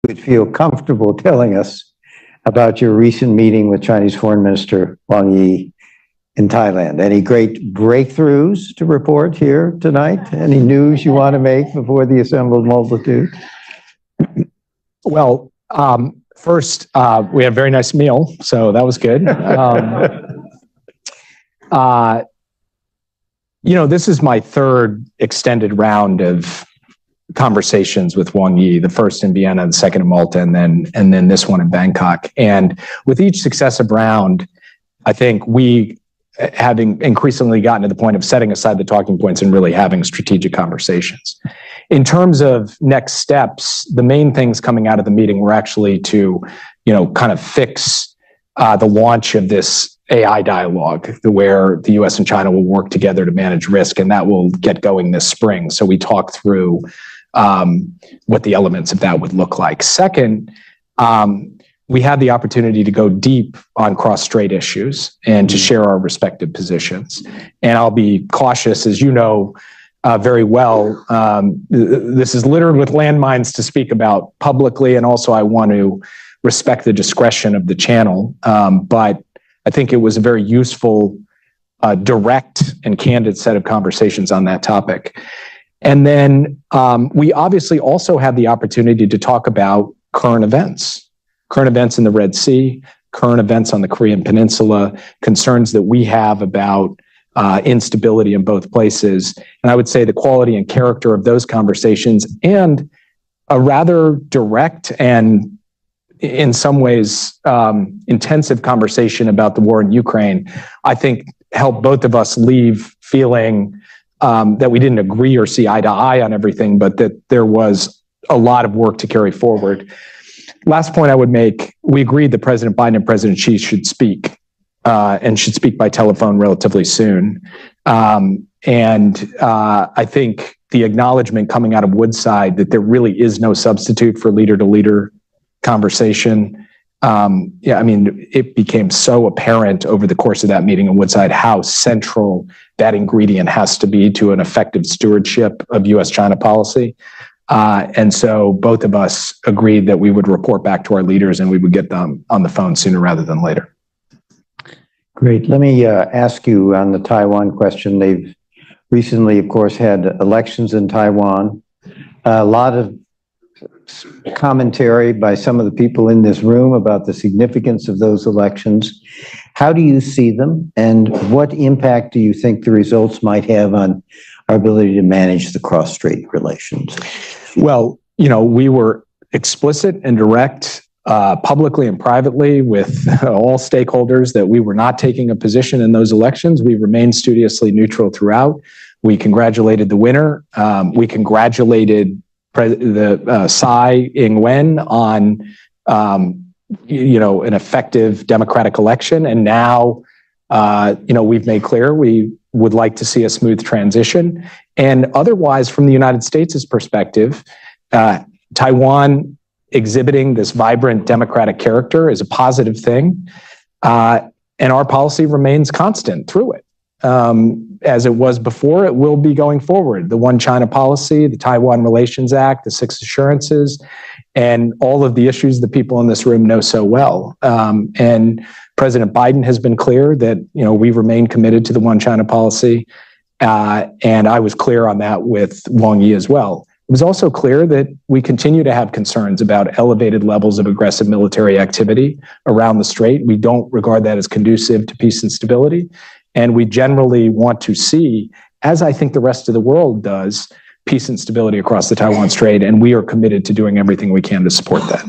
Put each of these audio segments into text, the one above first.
would feel comfortable telling us about your recent meeting with Chinese Foreign Minister Wang Yi in Thailand. Any great breakthroughs to report here tonight? Any news you want to make before the assembled multitude? Well, first, we had a very nice meal, so that was good. You know, this is my third extended round of conversations with Wang Yi, the first in Vienna, the second in Malta, and then this one in Bangkok. And with each successive round, I think we, having increasingly gotten to the point of setting aside the talking points and really having strategic conversations. In terms of next steps, the main things coming out of the meeting were actually to, you know, kind of fix the launch of this AI dialogue, where the US and China will work together to manage risk, and that will get going this spring. So we talked through what the elements of that would look like. Second, we had the opportunity to go deep on cross-strait issues and to share our respective positions. And I'll be cautious, as you know very well, this is littered with landmines to speak about publicly, and also I want to respect the discretion of the channel. But I think it was a very useful, direct and candid set of conversations on that topic. And then we obviously also had the opportunity to talk about current events in the Red Sea, current events on the Korean Peninsula, concerns that we have about instability in both places. And I would say the quality and character of those conversations, and a rather direct and in some ways intensive conversation about the war in Ukraine, I think helped both of us leave feeling that we didn't agree or see eye to eye on everything, but that there was a lot of work to carry forward. Last point I would make, we agreed that President Biden and President Xi should speak and should speak by telephone relatively soon. I think the acknowledgement coming out of Woodside that there really is no substitute for leader-to-leader conversation. Yeah, I mean, it became so apparent over the course of that meeting in Woodside how central that ingredient has to be to an effective stewardship of U.S.-China policy. And so both of us agreed that we would report back to our leaders and we would get them on the phone sooner rather than later. Great. Let me ask you on the Taiwan question. They've recently, of course, had elections in Taiwan. A lot of commentary by some of the people in this room about the significance of those elections. How do you see them, and what impact do you think the results might have on our ability to manage the cross-strait relations? Well, you know, we were explicit and direct publicly and privately with all stakeholders that we were not taking a position in those elections. We remained studiously neutral throughout. We congratulated the winner. We congratulated the Tsai Ing-wen on, you know, an effective democratic election. And now, you know, we've made clear we would like to see a smooth transition. And otherwise, from the United States' perspective, Taiwan exhibiting this vibrant democratic character is a positive thing. And our policy remains constant through it. As it was before, it will be going forward. The One China policy, the Taiwan Relations Act, the 6 assurances, and all of the issues that people in this room know so well. And President Biden has been clear that, you know, we remain committed to the One China policy. And I was clear on that with Wang Yi as well. It was also clear that we continue to have concerns about elevated levels of aggressive military activity around the Strait. We don't regard that as conducive to peace and stability. And we generally want to see, as I think the rest of the world does, peace and stability across the Taiwan Strait, and we are committed to doing everything we can to support that.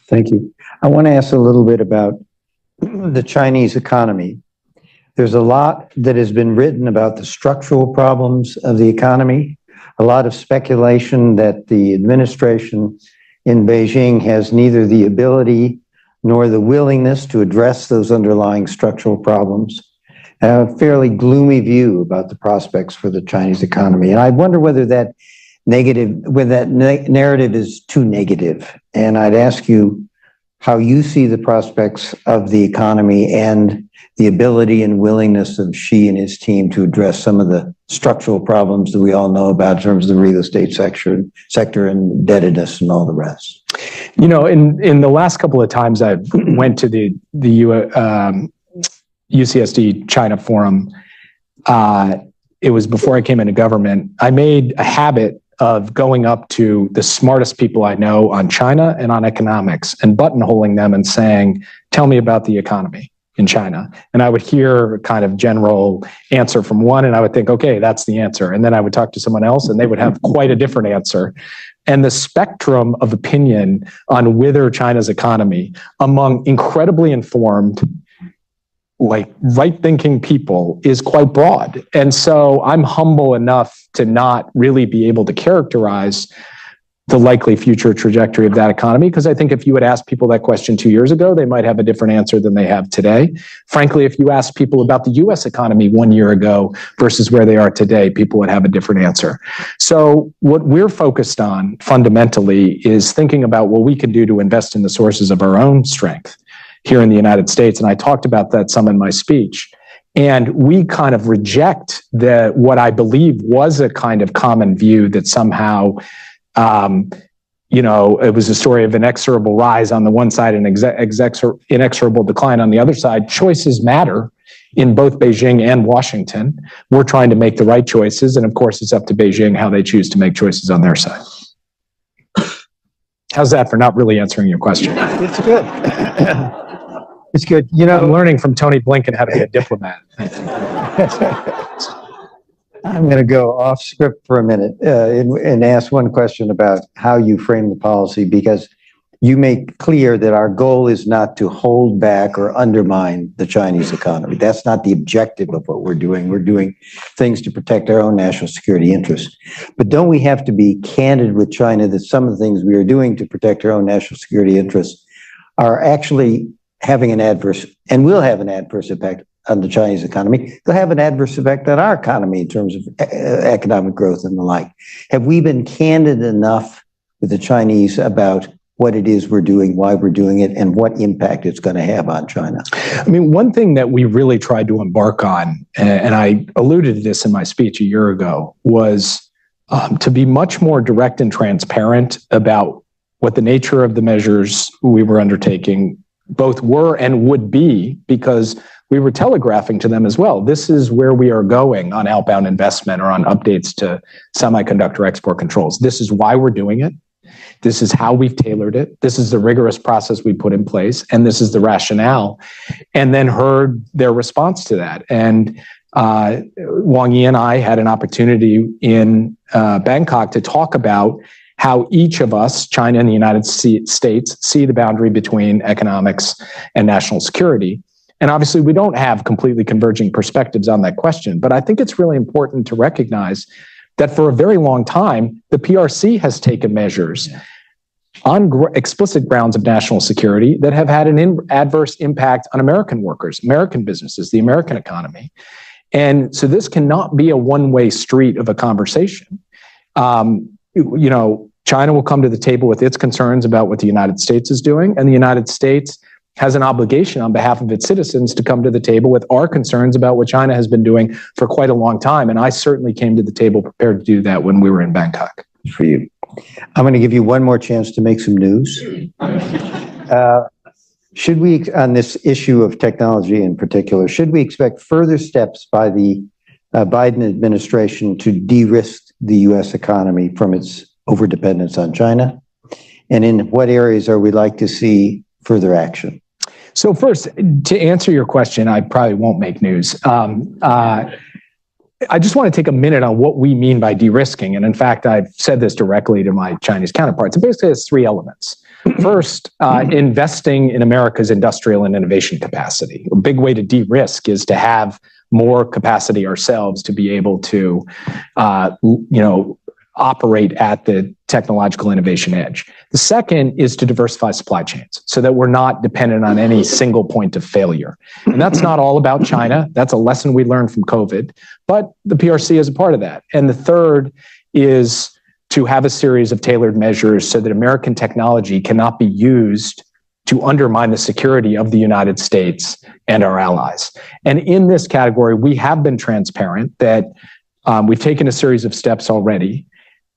Thank you. I want to ask a little bit about the Chinese economy. There's a lot that has been written about the structural problems of the economy, a lot of speculation that the administration in Beijing has neither the ability nor the willingness to address those underlying structural problems. A fairly gloomy view about the prospects for the Chinese economy. And I wonder whether that narrative is too negative. And I'd ask you how you see the prospects of the economy and the ability and willingness of Xi and his team to address some of the structural problems that we all know about in terms of the real estate sector and indebtedness and all the rest. You know, in the last couple of times I went to the UCSD China Forum, it was before I came into government. I made a habit of going up to the smartest people I know on China and on economics and buttonholing them and saying, tell me about the economy in China. And I would hear a kind of general answer from one, and I would think, okay, that's the answer. And then I would talk to someone else and they would have quite a different answer. And the spectrum of opinion on whether China's economy among incredibly informed, like right-thinking people is quite broad. And so I'm humble enough to not really be able to characterize the likely future trajectory of that economy, because I think if you had asked people that question 2 years ago, they might have a different answer than they have today. Frankly, if you asked people about the US economy 1 year ago versus where they are today, people would have a different answer. So what we're focused on fundamentally is thinking about what we can do to invest in the sources of our own strength here in the United States. And I talked about that some in my speech. And we kind of reject what I believe was a kind of common view that somehow you know, it was a story of inexorable rise on the one side and inexorable decline on the other side. Choices matter in both Beijing and Washington. We're trying to make the right choices. And of course, it's up to Beijing how they choose to make choices on their side. How's that for not really answering your question? It's good. It's good. You know, I'm learning from Tony Blinken how to be a diplomat. I'm going to go off script for a minute and ask one question about how you frame the policy, because you make clear that our goal is not to hold back or undermine the Chinese economy. That's not the objective of what we're doing. We're doing things to protect our own national security interests. But don't we have to be candid with China that some of the things we are doing to protect our own national security interests are actually having an adverse, and will have an adverse impact on the Chinese economy? They'll have an adverse effect on our economy in terms of economic growth and the like. Have we been candid enough with the Chinese about what it is we're doing, why we're doing it, and what impact it's going to have on China? I mean, one thing that we really tried to embark on, and I alluded to this in my speech a year ago, was to be much more direct and transparent about what the nature of the measures we were undertaking both were and would be, because we were telegraphing to them as well. This is where we are going on outbound investment or on updates to semiconductor export controls. This is why we're doing it. This is how we've tailored it. This is the rigorous process we put in place, and this is the rationale. And then heard their response to that. And Wang Yi and I had an opportunity in Bangkok to talk about how each of us, China and the United States, see the boundary between economics and national security. And obviously, we don't have completely converging perspectives on that question. But I think it's really important to recognize that for a very long time, the PRC has taken measures on explicit grounds of national security that have had an adverse impact on American workers, American businesses, the American economy. And so this cannot be a one-way street of a conversation. You know, China will come to the table with its concerns about what the United States is doing, and the United States has an obligation on behalf of its citizens to come to the table with our concerns about what China has been doing for quite a long time. And I certainly came to the table prepared to do that when we were in Bangkok. For you. I'm going to give you one more chance to make some news. Should we, on this issue of technology in particular, should we expect further steps by the Biden administration to de-risk the U.S. economy from its overdependence on China? And in what areas are we like to see further action? So first, to answer your question, I probably won't make news. I just want to take a minute on what we mean by de-risking. And in fact, I've said this directly to my Chinese counterparts. It basically has three elements. First, investing in America's industrial and innovation capacity. A big way to de-risk is to have more capacity ourselves to be able to, operate at the technological innovation edge. The second is to diversify supply chains so that we're not dependent on any single point of failure. And that's not all about China. That's a lesson we learned from COVID, but the PRC is a part of that. And the third is to have a series of tailored measures so that American technology cannot be used to undermine the security of the United States and our allies. And in this category, we have been transparent that we've taken a series of steps already.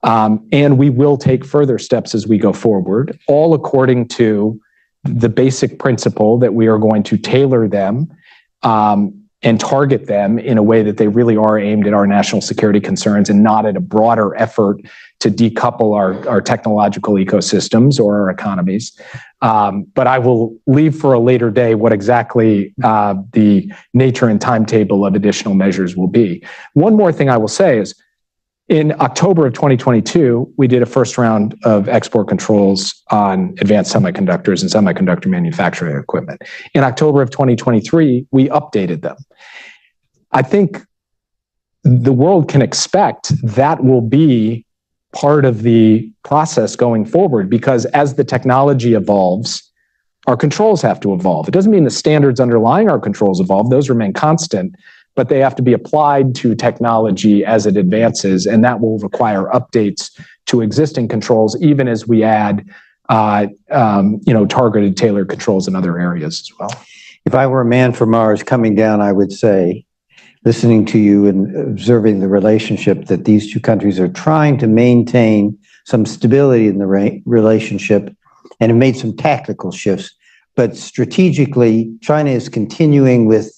And we will take further steps as we go forward, all according to the basic principle that we are going to tailor them and target them in a way that they really are aimed at our national security concerns and not at a broader effort to decouple our technological ecosystems or our economies. But I will leave for a later day what exactly the nature and timetable of additional measures will be. One more thing I will say is, in October of 2022, we did a first round of export controls on advanced semiconductors and semiconductor manufacturing equipment. In October of 2023, we updated them. I think the world can expect that will be part of the process going forward, because as the technology evolves, our controls have to evolve. It doesn't mean the standards underlying our controls evolve, those remain constant, but they have to be applied to technology as it advances, and that will require updates to existing controls, even as we add, targeted, tailored controls in other areas as well. If I were a man from Mars coming down, I would say, listening to you and observing the relationship, that these two countries are trying to maintain some stability in the relationship and have made some tactical shifts. But strategically, China is continuing with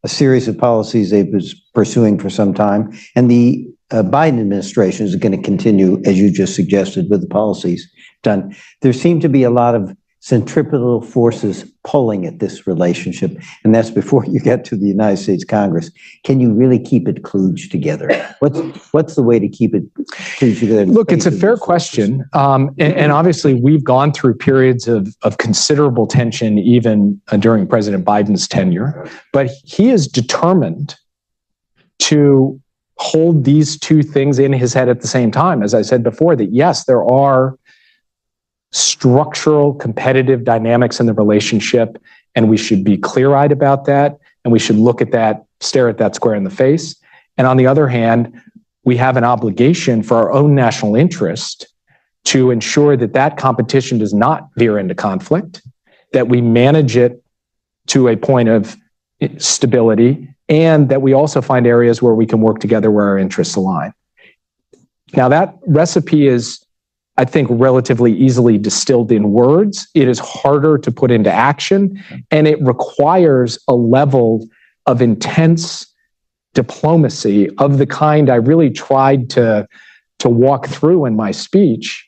a series of policies they've been pursuing for some time, and the Biden administration is going to continue, as you just suggested, with the policies done. There seem to be a lot of centripetal forces pulling at this relationship, and that's before you get to the United States Congress. Can you really keep it kludged together? What's the way to keep it kludged together? Look, it's a fair question, and obviously we've gone through periods of considerable tension even during President Biden's tenure, but he is determined to hold these two things in his head at the same time. As I said before, that yes, there are structural competitive dynamics in the relationship, and we should be clear-eyed about that, and we should look at that, stare at that square in the face. And on the other hand, we have an obligation for our own national interest to ensure that that competition does not veer into conflict, that we manage it to a point of stability, and that we also find areas where we can work together where our interests align. Now, that recipe is, I think, relatively easily distilled in words. It is harder to put into action, and it requires a level of intense diplomacy of the kind I really tried to walk through in my speech,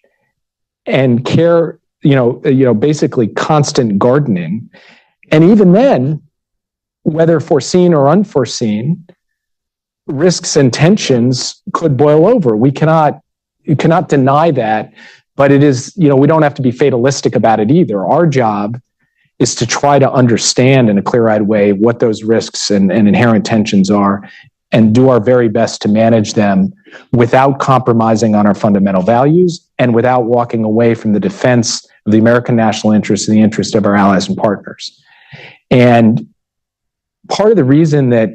and care, basically constant gardening. And even then, whether foreseen or unforeseen, risks and tensions could boil over. You cannot deny that, but it is, we don't have to be fatalistic about it either. Our job is to try to understand in a clear-eyed way what those risks and inherent tensions are, and do our very best to manage them without compromising on our fundamental values and without walking away from the defense of the American national interest and the interest of our allies and partners. And part of the reason that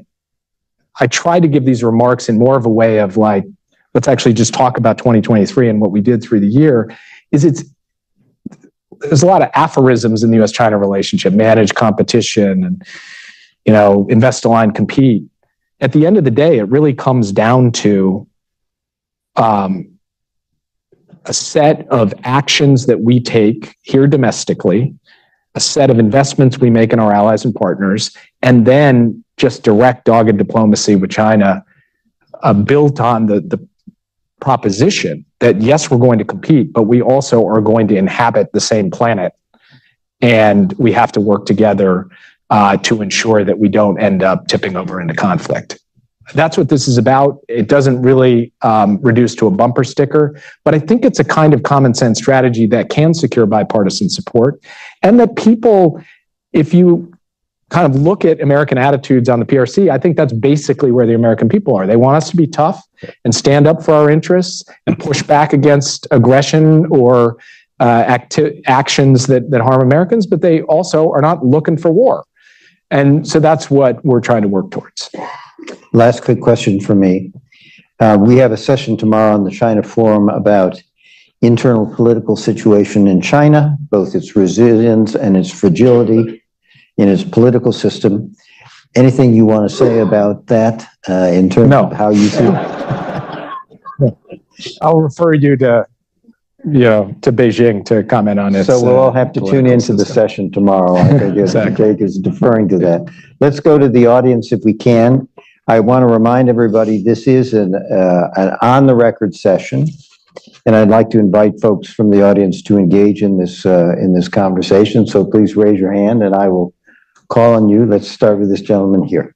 I try to give these remarks in more of a way of like, let's actually just talk about 2023 and what we did through the year, is there's a lot of aphorisms in the U.S.-China relationship: manage competition and, invest, align, compete. At the end of the day, it really comes down to a set of actions that we take here domestically, a set of investments we make in our allies and partners, and then just direct, dogged diplomacy with China, built on the proposition that yes, we're going to compete, but we also are going to inhabit the same planet, and we have to work together to ensure that we don't end up tipping over into conflict. That's what this is about. It doesn't really reduce to a bumper sticker, but I think it's a kind of common sense strategy that can secure bipartisan support, and that people, if you kind of look at American attitudes on the PRC, I think that's basically where the American people are. They want us to be tough and stand up for our interests and push back against aggression or actions that harm Americans, but they also are not looking for war. And so that's what we're trying to work towards. Last quick question for me. We have a session tomorrow on the China Forum about internal political situation in China, both its resilience and its fragility in its political system. Anything you want to say about that in terms of how you feel? I'll refer you to Beijing to comment on it. So we'll all have to tune into the session tomorrow. I think Jake is deferring to that. Let's go to the audience if we can. I want to remind everybody this is an on-the-record session, and I'd like to invite folks from the audience to engage in this conversation. So please raise your hand, and I will call on you. Let's start with this gentleman here.